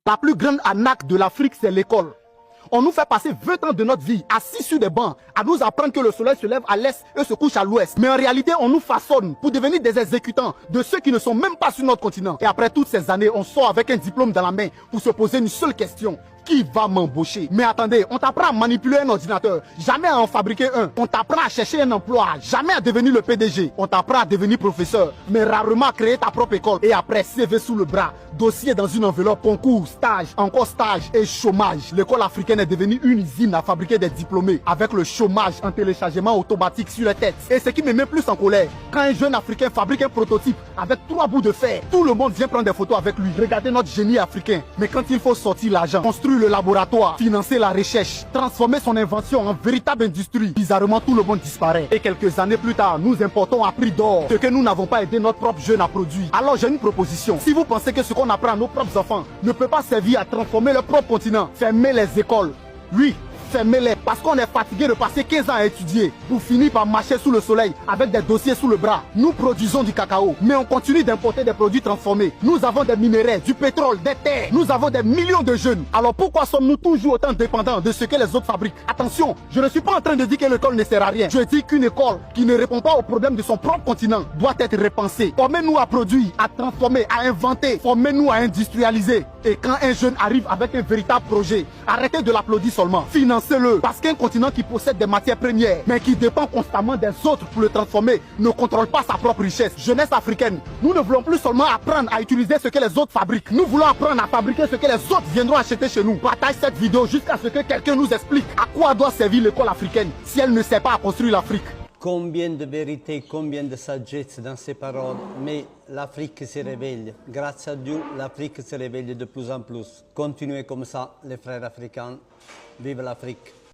La plus grande arnaque de l'Afrique, c'est l'école. On nous fait passer 20 ans de notre vie assis sur des bancs à nous apprendre que le soleil se lève à l'est et se couche à l'ouest. Mais en réalité, on nous façonne pour devenir des exécutants de ceux qui ne sont même pas sur notre continent. Et après toutes ces années, on sort avec un diplôme dans la main pour se poser une seule question. Qui va m'embaucher? Mais attendez, on t'apprend à manipuler un ordinateur, jamais à en fabriquer un. On t'apprend à chercher un emploi, jamais à devenir le PDG. On t'apprend à devenir professeur, mais rarement à créer ta propre école. Et après, CV sous le bras, dossier dans une enveloppe, concours, stage, encore stage et chômage. L'école africaine est devenue une usine à fabriquer des diplômés, avec le chômage en téléchargement automatique sur la tête. Et ce qui me met plus en colère, quand un jeune africain fabrique un prototype avec 3 bouts de fer, tout le monde vient prendre des photos avec lui. Regardez notre génie africain. Mais quand il faut sortir l'argent, construire le laboratoire, financer la recherche, transformer son invention en véritable industrie, bizarrement tout le monde disparaît. Et quelques années plus tard, nous importons à prix d'or ce que nous n'avons pas aidé notre propre jeune à produire. Alors j'ai une proposition. Si vous pensez que ce qu'on apprend à nos propres enfants ne peut pas servir à transformer leur propre continent, fermez les écoles. Oui, fermez-les, parce qu'on est fatigué de passer 15 ans à étudier pour finir par marcher sous le soleil avec des dossiers sous le bras. Nous produisons du cacao, mais on continue d'importer des produits transformés. Nous avons des minéraux, du pétrole, des terres. Nous avons des millions de jeunes. Alors pourquoi sommes-nous toujours autant dépendants de ce que les autres fabriquent? Attention, je ne suis pas en train de dire que l'école ne sert à rien. Je dis qu'une école qui ne répond pas aux problèmes de son propre continent doit être repensée. Formez-nous à produire, à transformer, à inventer. Formez-nous à industrialiser. Et quand un jeune arrive avec un véritable projet, arrêtez de l'applaudir seulement. Financez-le, parce qu'un continent qui possède des matières premières, mais qui dépend constamment des autres pour le transformer, ne contrôle pas sa propre richesse. Jeunesse africaine, nous ne voulons plus seulement apprendre à utiliser ce que les autres fabriquent. Nous voulons apprendre à fabriquer ce que les autres viendront acheter chez nous. Partage cette vidéo jusqu'à ce que quelqu'un nous explique à quoi doit servir l'école africaine si elle ne sert pas à construire l'Afrique. Combien de vérité, combien de sagesse dans ces paroles, mais l'Afrique se réveille. Grâce à Dieu, l'Afrique se réveille de plus en plus. Continuez comme ça, les frères africains. Vive l'Afrique!